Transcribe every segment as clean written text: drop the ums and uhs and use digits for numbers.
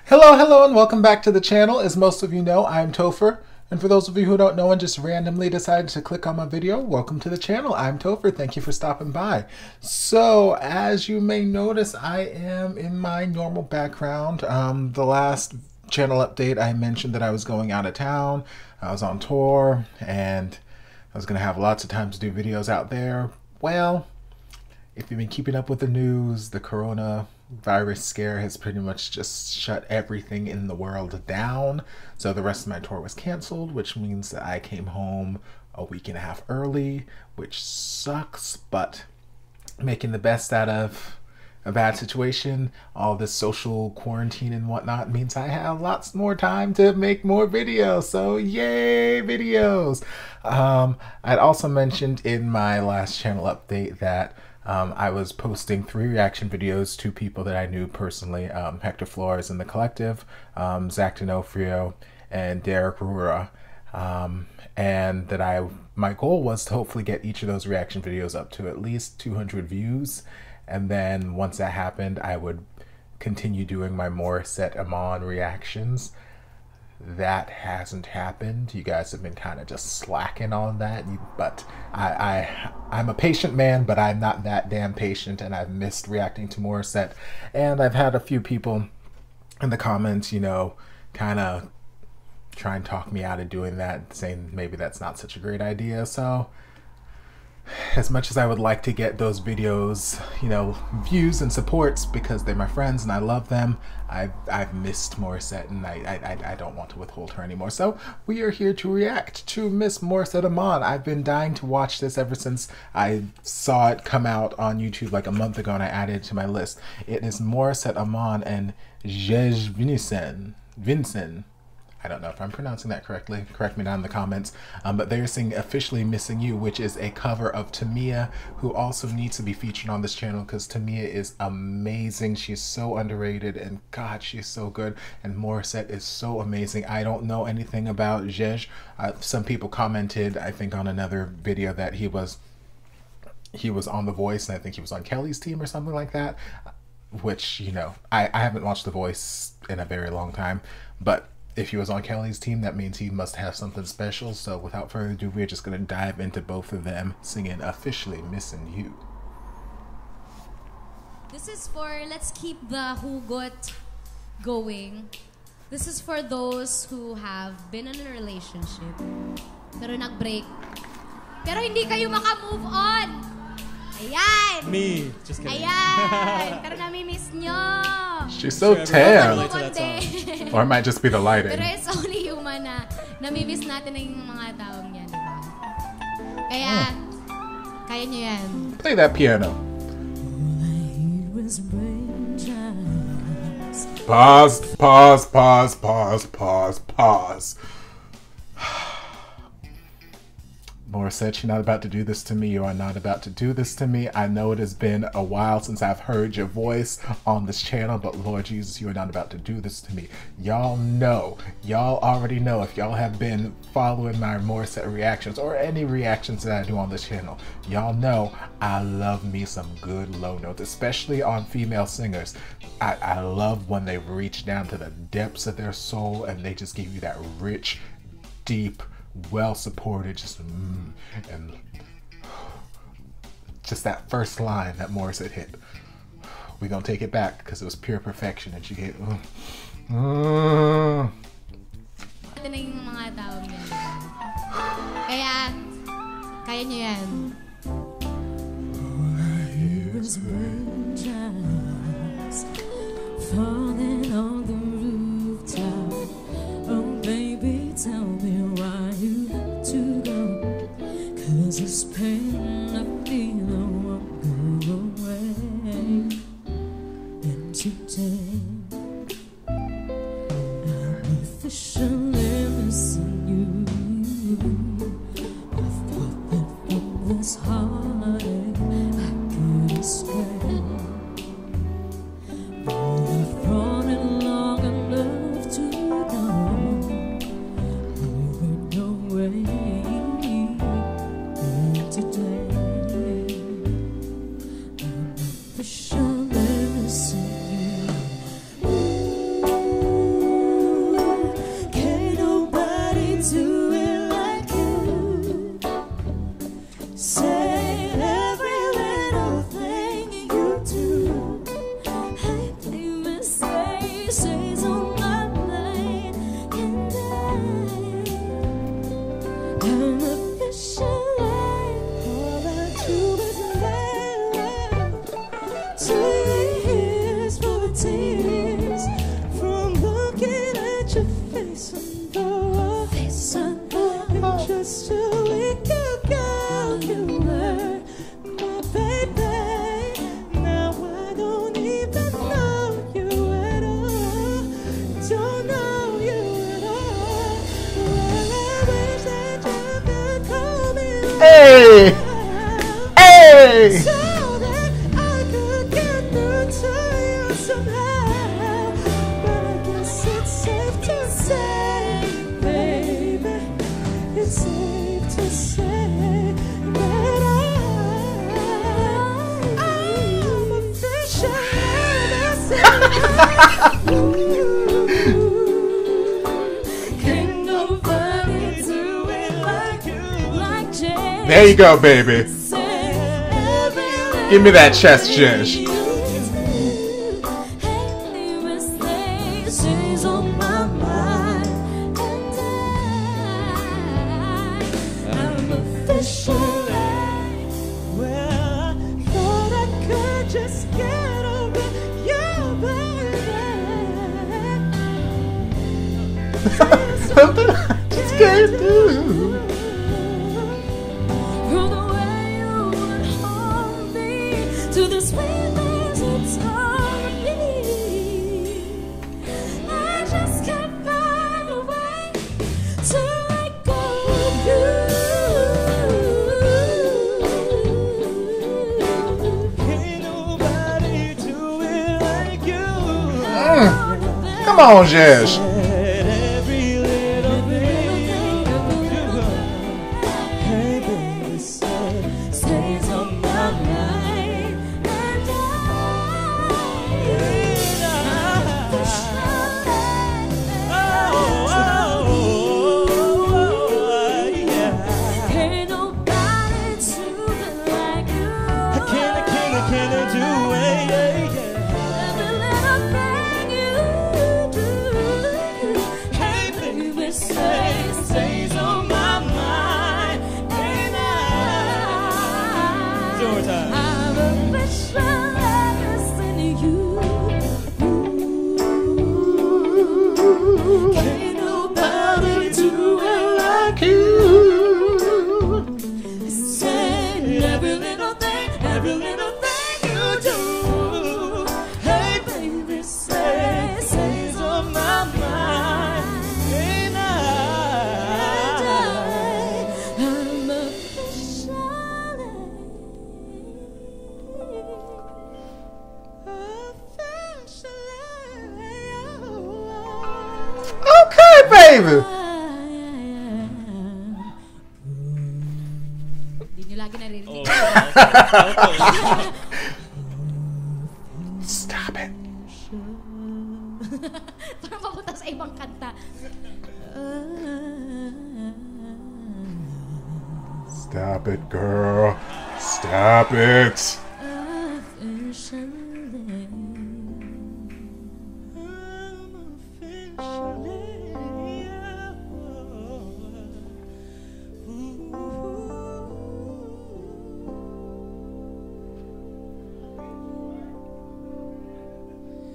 Hello, and welcome back to the channel. As most of you know, I'm Topher. And for those of you who don't know and just randomly decided to click on my video, welcome to the channel. I'm Topher. Thank you for stopping by. So, as you may notice, I am in my normal background. The last channel update, I mentioned that I was going out of town. I was on tour, and I was going to have lots of time to do videos out there. Well, if you've been keeping up with the news, the coronavirus scare has pretty much just shut everything in the world down. So the rest of my tour was canceled, which means that I came home a week and a half early, which sucks, but making the best out of a bad situation. All this social quarantine and whatnot means I have lots more time to make more videos. So yay, videos! I'd also mentioned in my last channel update that I was posting 3 reaction videos to people that I knew personally, Hector Flores in the Collective, Zach D'Onofrio, and Derek Rura, and that my goal was to hopefully get each of those reaction videos up to at least 200 views, and then once that happened, I would continue doing my Morissette Amon reactions. That hasn't happened. You guys have been kind of just slacking on that, but I'm a patient man, but I'm not that damn patient, and I've missed reacting to Morissette. And I've had a few people in the comments, you know, kind of try and talk me out of doing that, saying maybe that's not such a great idea. So as much as I would like to get those videos, you know, views and supports because they're my friends and I love them, I've missed Morissette, and I don't want to withhold her anymore. So we are here to react to Miss Morissette Amon. I've been dying to watch this ever since I saw it come out on YouTube like a month ago, and I added it to my list. It is Morissette Amon and Jej Vinson. I don't know if I'm pronouncing that correctly. Correct me down in the comments. But they're singing Officially Missing You, which is a cover of Tamia, who also needs to be featured on this channel because Tamia is amazing. She's so underrated, and God, she's so good. And Morissette is so amazing. I don't know anything about Jej. Some people commented, I think, on another video that he was on The Voice, and I think he was on Kelly's team or something like that. Which, you know, I haven't watched The Voice in a very long time, but if he was on Kelly's team, that means he must have something special. So without further ado, we're just going to dive into both of them singing Officially Missing You. This is for, let's keep the hugot going. This is for those who have been in a relationship, pero nag-break, pero hindi kayo maka-move on. Ayan! Me! Just kidding. Ayan! Pero nami-miss nyo. She's so tan. Or it might just be the lighting. Pero it's only human na nami-miss natin ang mga taong yan, diba? Kaya, kaya nyo yan. Play that piano. Pause. Morissette, you're not about to do this to me. You are not about to do this to me. I know it has been a while since I've heard your voice on this channel, but Lord Jesus, you are not about to do this to me. Y'all know, y'all already know, if y'all have been following my Morissette reactions or any reactions that I do on this channel, y'all know I love me some good low notes, especially on female singers. I love when they reach down to the depths of their soul and they just give you that rich, deep, well supported, just and just that first line that Morissette hit. We're gonna take it back because it was pure perfection, and she gave Kaya, kaya nyo yan. Falling on the rooftop. Oh baby, tell me why you had to go. 'Cause it's pain I feel I won't go away. And today I'm officially missing you. I thought that from this heartache I could escape. stays on my mind, and I'm officially all I do is love to years for the tears from looking at your face under face under. Just a week ago you were my baby. Now I don't even know you at all. Don't know you at all. Well, I wish that you could call me. Hey! Hey! So that I could get through to you somehow. But I guess it's safe to say, baby, it's safe to say that I'm official. Can't nobody do it like you, like Jej. There you go, baby. Give me that chest Jej. Stays on my mind, and I'm officially well. I thought I could just get over you, baby. Just can't do. From the way you would hold me to the sweetness it's harmony, I just can't find a way to let go of you. Can't nobody do it like you. Come on, Jej. Every little thing you do, hey baby, stays on my mind, and can't nobody do it like you. I can't do it, every little thing you do, hey baby, stays on my mind, and I'm officially in you. Can't nobody do it like you. Say every little thing you do, hey baby, stays on my mind, and I'm Okay, baby. Hindi nyo lagi naririnig. Stop it. Parang papunta sa ibang kanta. Stop it, girl. Stop it.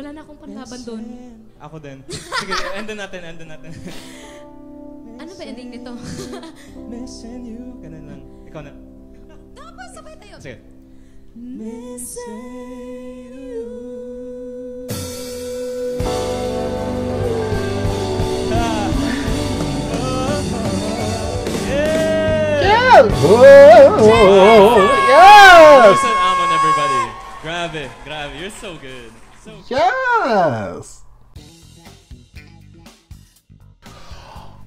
Wala na akong panlaban doon. Ako din. Sige, endin natin. Ano ba ending nito? Missing you. Ganun lang. Ikaw na. Tapos, sabay tayo. Sige. Missing you. Yeah. Oh, yes. Morissette Amon, everybody. Grabe. You're so good. Yes.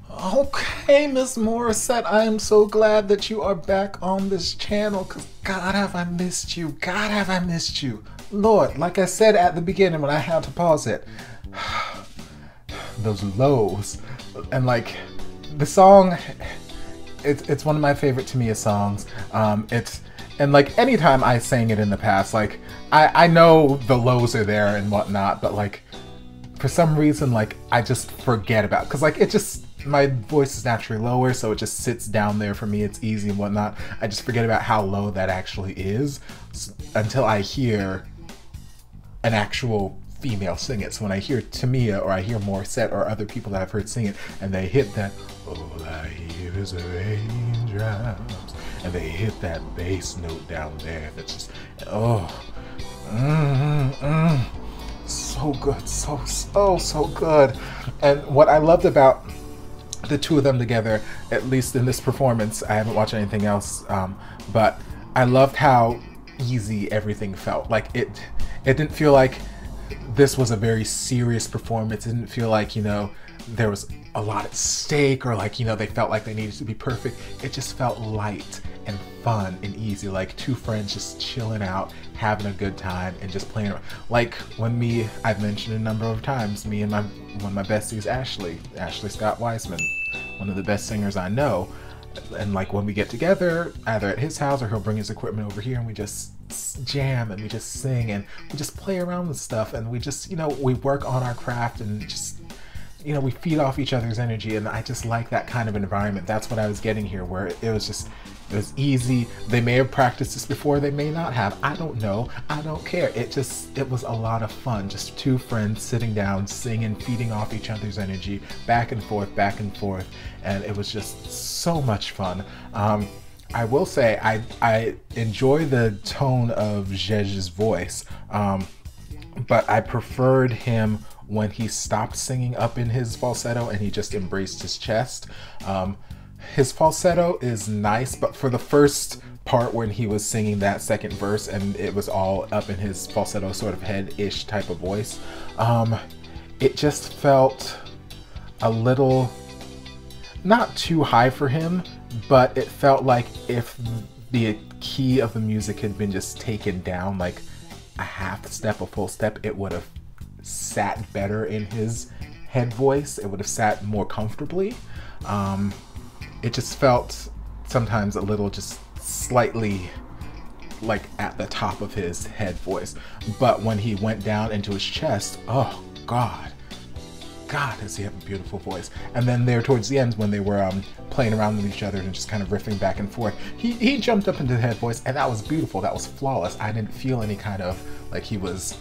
Okay, Miss Morissette, I am so glad that you are back on this channel, because God have I missed you. God have I missed you. Lord, like I said at the beginning when I had to pause it, those lows, and like the song, it's one of my favorite Tamia songs. And like anytime I sang it in the past, like I know the lows are there and whatnot, but like for some reason, like, I just forget about, because like it just, my voice is naturally lower, so it just sits down there for me. It's easy and whatnot. I just forget about how low that actually is until I hear an actual female sing it. So when I hear Tamia or I hear Morissette or other people that I've heard sing it, and they hit that, all I hear is raindrops, and they hit that bass note down there, that's just, so good, so good. And what I loved about the two of them together, at least in this performance, I haven't watched anything else, but I loved how easy everything felt. Like it didn't feel like this was a very serious performance. It didn't feel like, you know, there was a lot at stake, or like, you know, they felt like they needed to be perfect. It just felt light and fun and easy, like two friends just chilling out, having a good time, and just playing around. Like when I've mentioned a number of times, me and one of my besties, Ashley Scott Weisman, one of the best singers I know, and like when we get together, either at his house or he'll bring his equipment over here, and we just jam and we just sing and we just play around with stuff, and we just, you know, we work on our craft and just, you know, we feed off each other's energy. And I just like that kind of environment. That's what I was getting here, where it was easy. They may have practiced this before, they may not have, I don't know, I don't care. It was a lot of fun, just two friends sitting down, singing, feeding off each other's energy, back and forth, and it was just so much fun. I will say I enjoy the tone of Jej's voice, but I preferred him when he stopped singing up in his falsetto and he just embraced his chest. His falsetto is nice, but for the first part when he was singing that second verse and it was all up in his falsetto sort of head-ish type of voice, it just felt a little, not too high for him, but it felt like if the key of the music had been just taken down like a half step, a full step, it would have sat better in his head voice. It would have sat more comfortably. It just felt sometimes a little just slightly like at the top of his head voice. But when he went down into his chest, oh God, does he have a beautiful voice. And then there towards the end when they were playing around with each other and just kind of riffing back and forth, he jumped up into the head voice, and that was beautiful. That was flawless. I didn't feel any kind of like he was,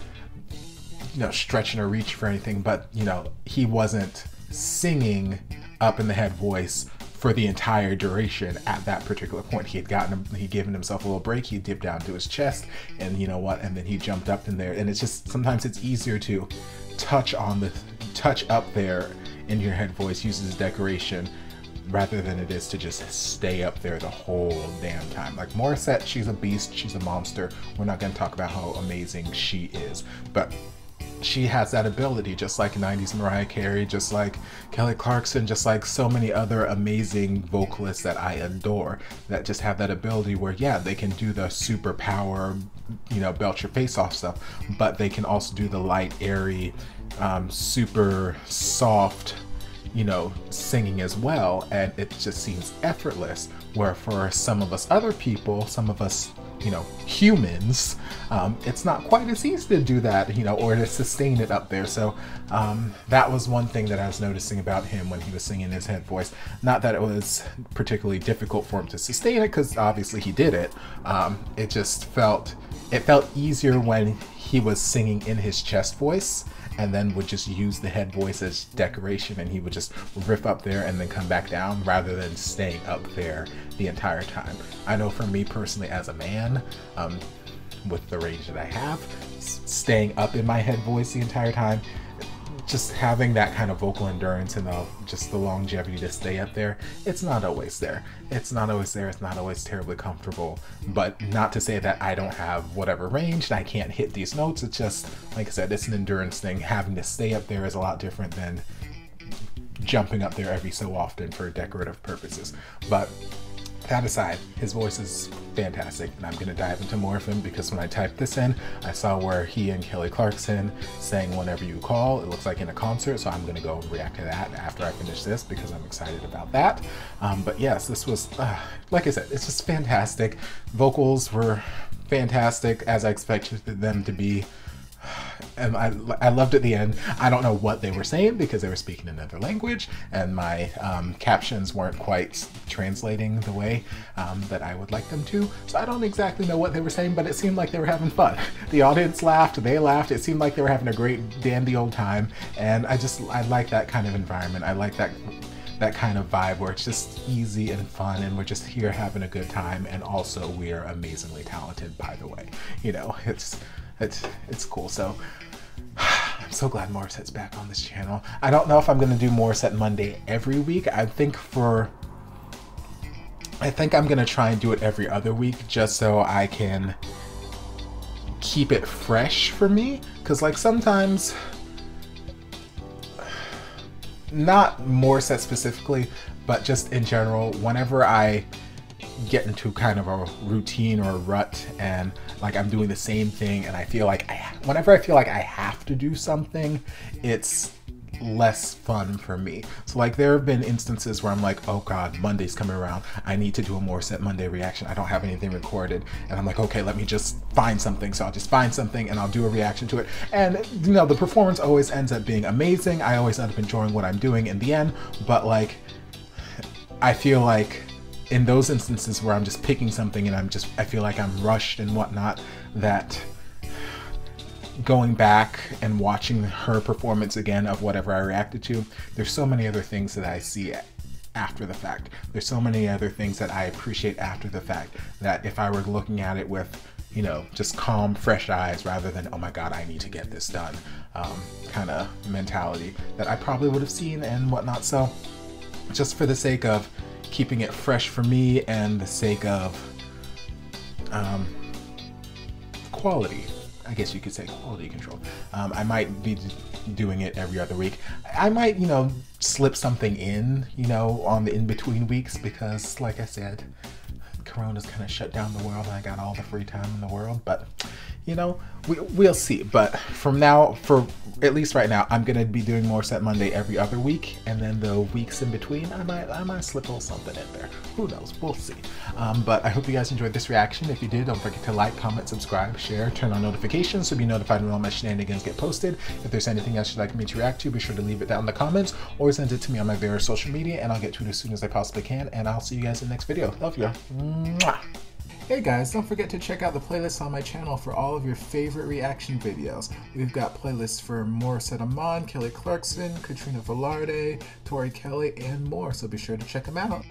you know, stretching or reaching for anything, but you know, he wasn't singing up in the head voice for the entire duration. At that particular point, he'd given himself a little break. He dipped down to his chest, and you know what, and then he jumped up in there. And it's just, sometimes it's easier to touch up there in your head voice, uses decoration, rather than it is to just stay up there the whole damn time. Like Morissette, she's a beast, she's a monster. We're not going to talk about how amazing she is, but she has that ability, just like 90s Mariah Carey, just like Kelly Clarkson, just like so many other amazing vocalists that I adore, that just have that ability where, yeah, they can do the super power, you know, belt your face off stuff, but they can also do the light, airy, super soft, you know, singing as well, and it just seems effortless. Where for some of us other people, some of us, you know, humans, it's not quite as easy to do that, you know, or to sustain it up there. So that was one thing that I was noticing about him when he was singing his head voice. Not that it was particularly difficult for him to sustain it, because obviously he did it. It just felt easier when he was singing in his chest voice, and then would just use the head voice as decoration, and he would just riff up there and then come back down, rather than staying up there the entire time. I know for me personally as a man, with the range that I have, staying up in my head voice the entire time, just having that kind of vocal endurance and just the longevity to stay up there, it's not always there. It's not always terribly comfortable. But not to say that I don't have whatever range and I can't hit these notes. It's just, like I said, it's an endurance thing. Having to stay up there is a lot different than jumping up there every so often for decorative purposes. But that aside, his voice is fantastic, and I'm going to dive into more of him, because when I typed this in, I saw where he and Kelly Clarkson sang Whenever You Call. It looks like in a concert, so I'm going to go and react to that after I finish this, because I'm excited about that. But yes, this was, like I said, it's just fantastic. Vocals were fantastic, as I expected them to be. And I loved at the end. I don't know what they were saying because they were speaking another language and my captions weren't quite translating the way that I would like them to. So I don't exactly know what they were saying, but it seemed like they were having fun. The audience laughed, they laughed. It seemed like they were having a great dandy old time. And I like that kind of environment. I like that kind of vibe where it's just easy and fun and we're just here having a good time, and also we're amazingly talented, by the way. You know, it's cool. So I'm so glad Morissette's back on this channel. I don't know if I'm gonna do Morissette Monday every week. I think I'm gonna try and do it every other week just so I can keep it fresh for me. Cause like sometimes, not Morissette specifically, but just in general, whenever I get into kind of a routine or a rut and like I'm doing the same thing and I feel like whenever I feel like I have to do something, it's less fun for me. So like there have been instances where I'm like, oh god, Monday's coming around, I need to do a Morissette Monday reaction, I don't have anything recorded, and I'm like, okay, let me just find something. So I'll just find something and I'll do a reaction to it, and you know, the performance always ends up being amazing. I always end up enjoying what I'm doing in the end, but like I feel like in those instances where I'm just picking something and I feel like I'm rushed and whatnot, that going back and watching her performance again of whatever I reacted to, there's so many other things that I see after the fact. There's so many other things that I appreciate after the fact, that if I were looking at it with, you know, just calm, fresh eyes rather than, oh my god, I need to get this done kind of mentality, that I probably would have seen and whatnot. So just for the sake of keeping it fresh for me and the sake of quality, I guess you could say quality control, I might be doing it every other week. I might, you know, slip something in, you know, on the in-between weeks, because like I said, Corona's kind of shut down the world and I got all the free time in the world. But you know, we'll see. But from now, for at least right now, I'm gonna be doing Morissette Monday every other week, and then the weeks in between, I might slip a little something in there. Who knows? We'll see. But I hope you guys enjoyed this reaction. If you did, don't forget to like, comment, subscribe, share, turn on notifications so be notified when all my shenanigans get posted. If there's anything else you'd like me to react to, be sure to leave it down in the comments or send it to me on my various social media, and I'll get to it as soon as I possibly can. And I'll see you guys in the next video. Love you. Mwah. Hey guys, don't forget to check out the playlists on my channel for all of your favorite reaction videos. We've got playlists for Morissette Amon, Kelly Clarkson, Katrina Velarde, Tori Kelly, and more, so be sure to check them out.